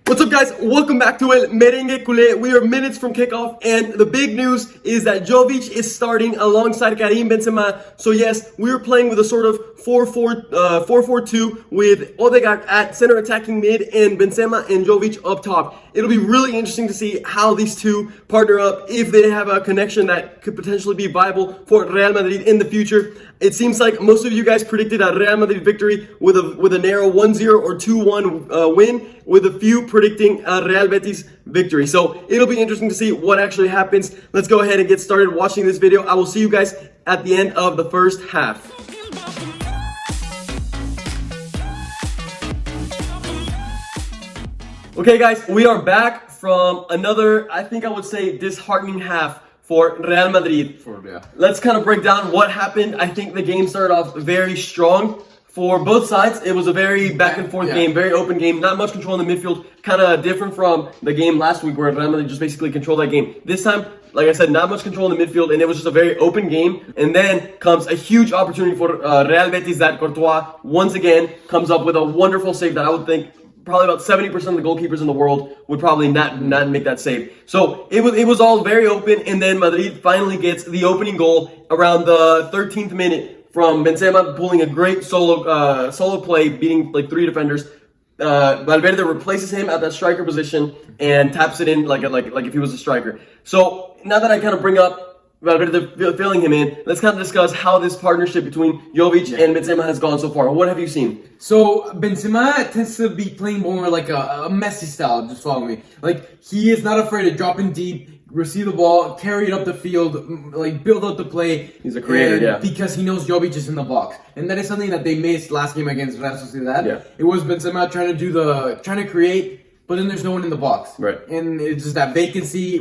What's up, guys? Welcome back to El Merengue Culé. We are minutes from kickoff, and the big news is that Jovic is starting alongside Karim Benzema. So yes, we're playing with a sort of 4-4-2 with Odegaard at center attacking mid and Benzema and Jovic up top. It'll be really interesting to see how these two partner up, if they have a connection that could potentially be viable for Real Madrid in the future. It seems like most of you guys predicted a Real Madrid victory with a narrow 1-0 or 2-1 win, with a few predicting a Real Betis victory. So it'll be interesting to see what actually happens. Let's go ahead and get started watching this video. I will see you guys at the end of the first half. Okay, guys, we are back from another, I think I would say, disheartening half for Real Madrid. Let's kind of break down what happened. I think the game started off very strong for both sides. It was a very back and forth game, very open game, not much control in the midfield, kind of different from the game last week where Real Madrid just basically controlled that game. This time, like I said, not much control in the midfield, and it was just a very open game. And then comes a huge opportunity for Real Betis that Courtois once again comes up with a wonderful save that I would think probably about 70% of the goalkeepers in the world would probably not make that save. So it was all very open, and then Madrid finally gets the opening goal around the 13th minute from Benzema pulling a great solo play, beating like 3 defenders. Valverde replaces him at that striker position and taps it in like if he was a striker. So now that I kind of bring up Valverde filling him in, let's kind of discuss how this partnership between Jovic and Benzema has gone so far. What have you seen? So Benzema tends to be playing more like a Messi style, just follow me. Like, he is not afraid to drop in deep, receive the ball, carry it up the field, like build up the play. He's a creator, because he knows Jovic is in the box. And that is something that they missed last game against Real Sociedad. Yeah. It was Benzema trying to create, but then there's no one in the box. Right. And it's just that vacancy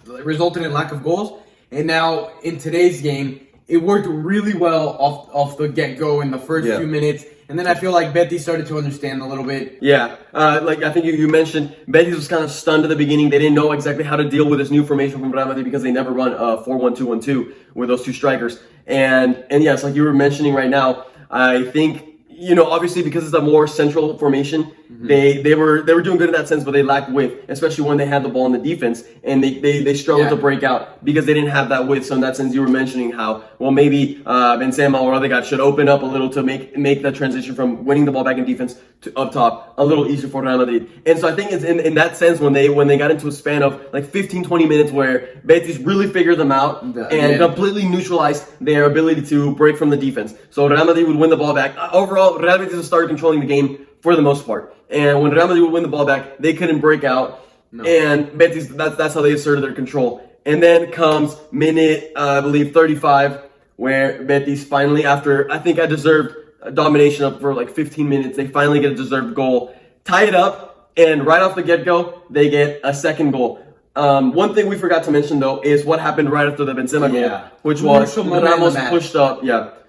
resulted in lack of goals. And now, in today's game, it worked really well off the get-go in the first few minutes. And then I feel like Betis started to understand a little bit. Yeah, like I think you mentioned, Betis was kind of stunned at the beginning. They didn't know exactly how to deal with this new formation from Real Madrid because they never run 4-1-2-1-2 with those two strikers. And yes, like you were mentioning right now, I think, you know, obviously because it's a more central formation, they were doing good in that sense, but they lacked width, especially when they had the ball in the defense, and they struggled to break out because they didn't have that width. So in that sense, you were mentioning how, well, maybe Benzema or Odegaard should open up a little to make that transition from winning the ball back in defense to up top a little easier for Real Madrid. And so I think it's in that sense when they got into a span of like 15-20 minutes where Betis really figured them out and completely neutralized their ability to break from the defense. So Real Madrid would win the ball back. Overall, Real Betis started controlling the game for the most part. And when Real Madrid would win the ball back, they couldn't break out. And Betis, that's how they asserted their control. And then comes minute, I believe, 35, where Betis finally, after I think I deserved domination up for like 15 minutes, they finally get a deserved goal, tie it up, and right off the get-go, they get a second goal. One thing we forgot to mention, though, is what happened right after the Benzema goal, which was Ramos pushed up.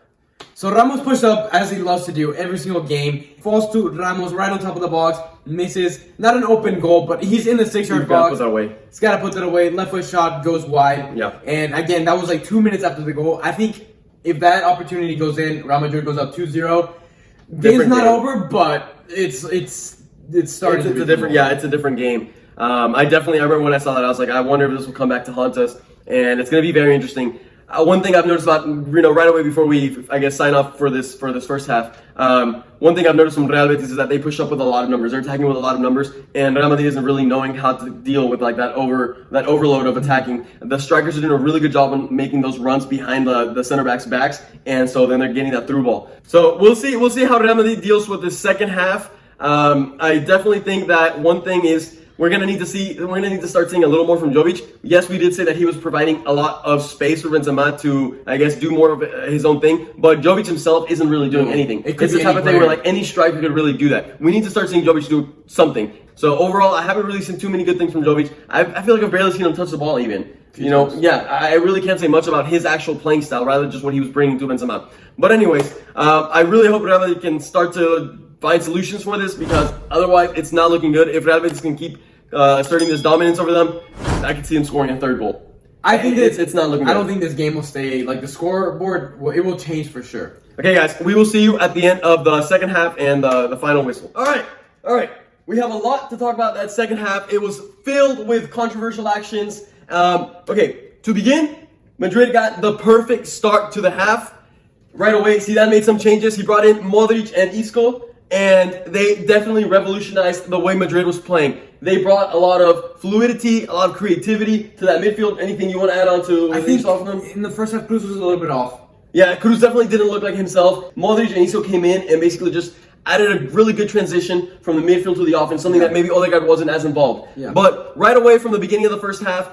So Ramos pushed up, as he loves to do every single game, falls to Ramos right on top of the box, misses, not an open goal, but he's in the 6-yard box. Put that away. He's got to put that away. Left foot shot goes wide. Yeah. And again, that was like 2 minutes after the goal. I think if that opportunity goes in, Real Madrid goes up 2-0. Game's not over, but it's starting. It's a different game. I remember when I saw that, I was like, I wonder if this will come back to haunt us, and it's going to be very interesting. One thing I've noticed about, right away before we, I guess, sign off for this first half, one thing I've noticed from Real Betis is that they push up with a lot of numbers. They're attacking with a lot of numbers, and Real Madrid isn't really knowing how to deal with like that overload of attacking. The strikers are doing a really good job on making those runs behind the center backs' backs, and so then they're getting that through ball. So we'll see how Real Madrid deals with this second half. I definitely think that one thing is, we're gonna need to start seeing a little more from Jovic. Yes, we did say that he was providing a lot of space for Benzema to, I guess, do more of his own thing, but Jovic himself isn't really doing anything. It's the type of thing where like any striker could really do that. We need to start seeing Jovic do something. So overall, I haven't really seen too many good things from Jovic. I feel like I've barely seen him touch the ball even. I really can't say much about his actual playing style, rather just what he was bringing to Benzema. But anyways, I really hope Real Madrid can start to find solutions for this, because otherwise it's not looking good. If Real Madrid can keep asserting this dominance over them, I can see them scoring a third goal. I think it's not looking good. I don't think this game will stay, like the scoreboard, it will change for sure. Okay, guys, we will see you at the end of the second half and the final whistle. All right. We have a lot to talk about that second half. It was filled with controversial actions. Okay, to begin, Madrid got the perfect start to the half. Right away, Zidane made some changes. He brought in Modric and Isco, and they definitely revolutionized the way Madrid was playing. They brought a lot of fluidity, a lot of creativity to that midfield. Anything you want to add on to I think yourself from them? in the first half, Cruz was a little bit off. Yeah, Cruz definitely didn't look like himself. Modric and Isco came in and basically just added a really good transition from the midfield to the offense, something that maybe Odegaard wasn't as involved. Yeah. But right away from the beginning of the first half,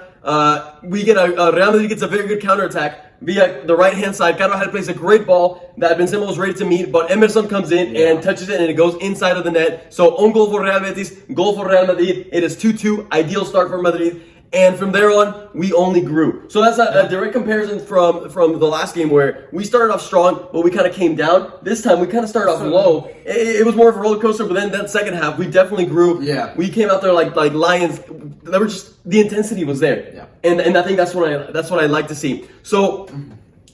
we get Real Madrid gets a very good counterattack via the right-hand side. Carvajal plays a great ball that Benzema was ready to meet, but Emerson comes in and touches it, and it goes inside of the net. So own goal for Real Betis, goal for Real Madrid. It is 2-2, ideal start for Madrid. And from there on, we only grew. So that's a direct comparison from the last game where we started off strong, but we kind of came down. This time, we kind of started off low. It was more of a roller coaster, but then that second half, we definitely grew. Yeah. We came out there like lions. They were just, the intensity was there. Yeah. And I think that's what I like to see. So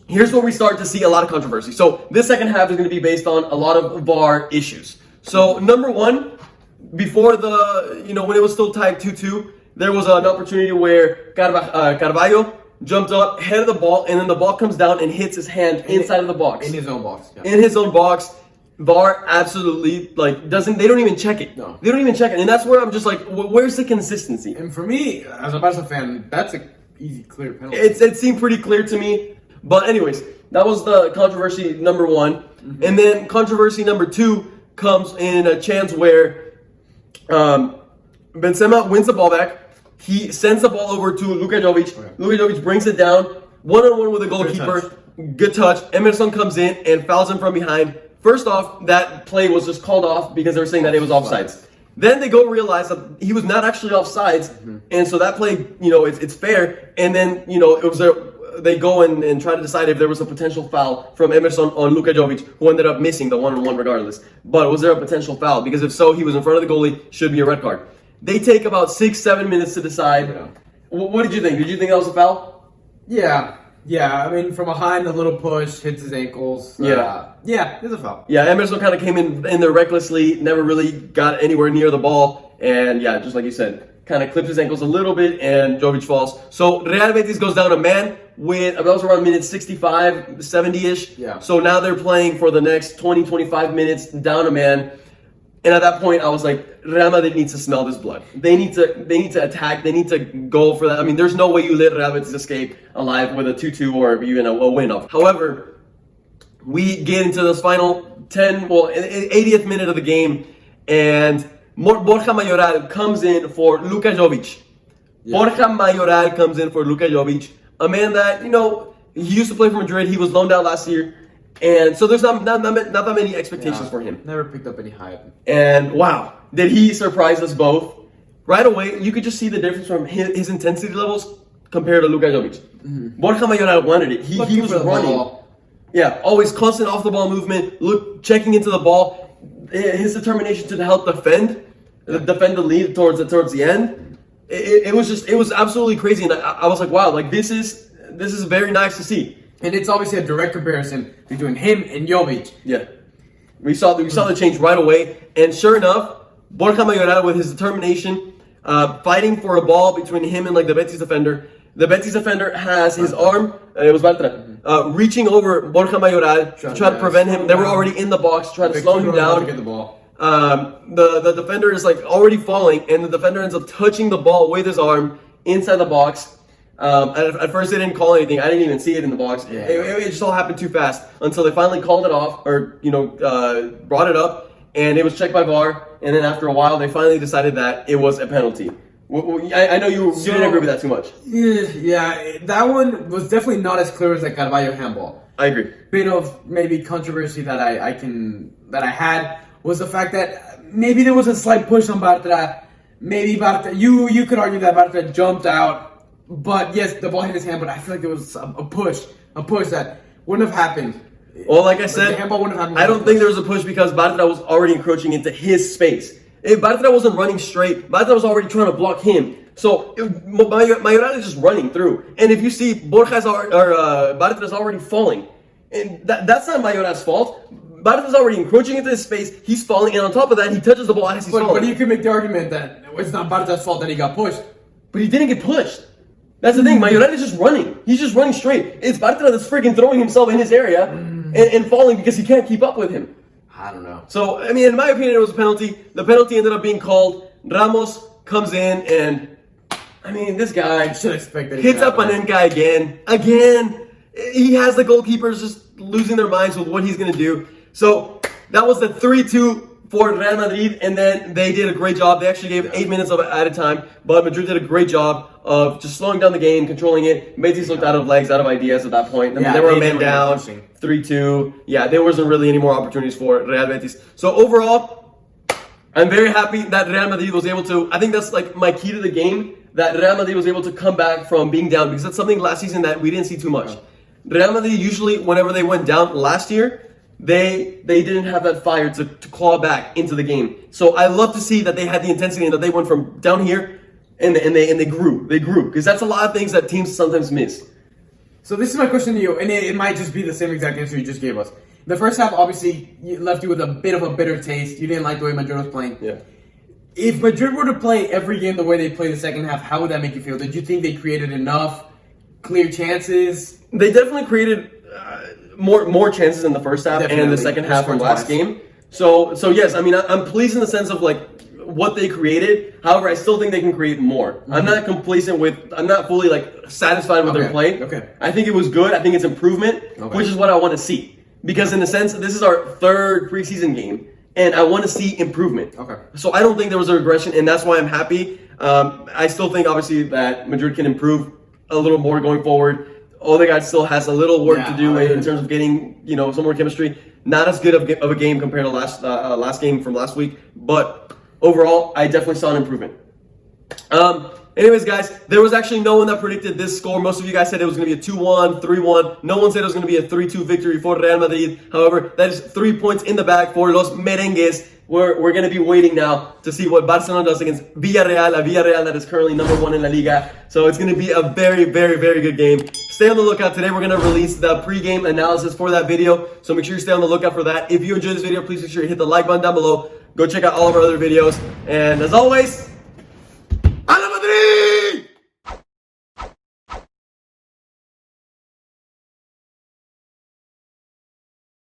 here's where we start to see a lot of controversy. So this second half is going to be based on a lot of VAR issues. So number one, before when it was still tied 2-2, there was an opportunity where Carvalho jumped up, headed the ball, and then the ball comes down and hits his hand inside of the box. In his own box. Yeah. In his own box. VAR absolutely they don't even check it. No. They don't even check it. And that's where I'm just like, where's the consistency? And for me, as a Barca fan, that's an easy, clear penalty. It seemed pretty clear to me. But anyways, that was the controversy number one. Mm-hmm. And then controversy number two comes in a chance where Benzema wins the ball back. He sends the ball over to Luka Jovic. Okay. Luka Jovic brings it down, one-on-one with the goalkeeper. Good touch. Emerson comes in and fouls him from behind. First off, that play was just called off because they were saying that it was offsides. Then they go realize that he was not actually offsides, and so that play, it's fair. And then, it was they go and try to decide if there was a potential foul from Emerson on Luka Jovic, who ended up missing the one-on-one regardless. But was there a potential foul? Because if so, he was in front of the goalie, should be a red card. They take about 6-7 minutes to decide. Yeah. What did you think? Did you think that was a foul? Yeah. I mean, from behind, a little push, hits his ankles. Yeah, it's a foul. Yeah, Emerson kind of came in there recklessly, never really got anywhere near the ball. And yeah, just like you said, kind of clips his ankles a little bit, and Jovic falls. So Real Betis goes down a man with, that was around minute 65, 70-ish. Yeah. So now they're playing for the next 20, 25 minutes down a man. And at that point, I was like, Real Madrid needs to smell this blood. They need to attack. They need to go for that. I mean, there's no way you let Real Madrid escape alive with a 2-2 or even a win-off. However, we get into this final 80th minute of the game, and Borja Mayoral comes in for Luka Jovic. Yeah. Borja Mayoral comes in for Luka Jovic, a man that, he used to play for Madrid. He was loaned out last year. And so there's not that many expectations for him. Never picked up any hype. And wow, did he surprise us both? Right away, you could just see the difference from his intensity levels compared to Luka Jovic. Mm-hmm. Borja Mayoral wanted it. He was running. Ball. Yeah, always constant off the ball movement, checking into the ball. His determination to help defend the lead towards the end. It was absolutely crazy, and I was like, wow, like this is very nice to see. And it's obviously a direct comparison between him and Jovic. Yeah. We saw the change right away. And sure enough, Borja Mayoral, with his determination, fighting for a ball between him and the Betis defender. The Betis defender has his arm, it was Bartra, reaching over Borja Mayoral to try to prevent him. They were already in the box, trying to slow him down. To get the ball. The defender is already falling, and the defender ends up touching the ball with his arm inside the box. At first they didn't call anything. I didn't even see it in the box. Yeah. It just all happened too fast until they finally called it off, or brought it up, and it was checked by VAR. And then after a while, they finally decided that it was a penalty. I know you didn't agree with that too much. Yeah, that one was definitely not as clear as the Carvalho handball. I agree. Bit of maybe controversy that I had was the fact that maybe there was a slight push on Bartra. Maybe Bartra, you could argue that Bartra jumped out. But yes, the ball hit his hand, but I feel like there was a push that wouldn't have happened. Well, like I said, the handball wouldn't have happened. I don't think there was a push because Bartra was already encroaching into his space. If Bartra wasn't running straight, Bartra was already trying to block him. So Mayoral is just running through. And if you see Bartra's already falling. And that's not Mayoral's fault. Barca's already encroaching into his space. He's falling, and on top of that, he touches the ball as he's falling. But you could make the argument that it's not Barca's fault that he got pushed. But he didn't get pushed. That's the thing. Mayoral is just running. He's just running straight. It's Barca that's freaking throwing himself in his area and falling because he can't keep up with him. I don't know. So, I mean, in my opinion, it was a penalty. The penalty ended up being called. Ramos comes in and, I mean, this guy should expect that hits up Panenka again. Again. He has the goalkeepers just losing their minds with what he's going to do. So, that was the 3-2 for Real Madrid, and then they did a great job. They actually gave 8 minutes of it at a time, but Madrid did a great job of just slowing down the game, controlling it. Betis looked out of legs, out of ideas at that point. I mean, they were a man down, 3-2. Yeah, there wasn't really any more opportunities for Real Betis. So overall, I'm very happy that Real Madrid was able to, I think that's like my key to the game, that Real Madrid was able to come back from being down, because that's something last season that we didn't see too much. Real Madrid usually, whenever they went down last year, they didn't have that fire to claw back into the game. So I love to see that they had the intensity and that they went from down here and they grew. They grew, because that's a lot of things that teams sometimes miss. So this is my question to you, and it might just be the same exact answer you just gave us. The first half obviously left you with a bit of a bitter taste. You didn't like the way Madrid was playing. Yeah. If Madrid were to play every game the way they play the second half, how would that make you feel? Did you think they created enough clear chances? They definitely created more chances in the first half and in the second half from last game. So yes, I mean, I'm pleased in the sense of like what they created. However, I still think they can create more. I'm not complacent I'm not fully like satisfied with their play. Okay. I think it was good. I think it's improvement, which is what I want to see. Because in a sense, this is our third preseason game, and I want to see improvement. Okay. So I don't think there was a regression, and that's why I'm happy. I still think obviously that Madrid can improve a little more going forward. Odegaard still has a little work to do in terms of getting, some more chemistry. Not as good of a game compared to last game from last week, but overall, I definitely saw an improvement. Anyways, guys, there was actually no one that predicted this score. Most of you guys said it was going to be a 2-1, 3-1. No one said it was going to be a 3-2 victory for Real Madrid. However, that is 3 points in the bag for Los Merengues. We're going to be waiting now to see what Barcelona does against Villarreal, a Villarreal that is currently number 1 in La Liga. So it's going to be a very, very, very good game. Stay on the lookout. Today we're going to release the pre-game analysis for that video. So make sure you stay on the lookout for that. If you enjoyed this video, please make sure you hit the like button down below. Go check out all of our other videos. And as always, ¡A la Madrid!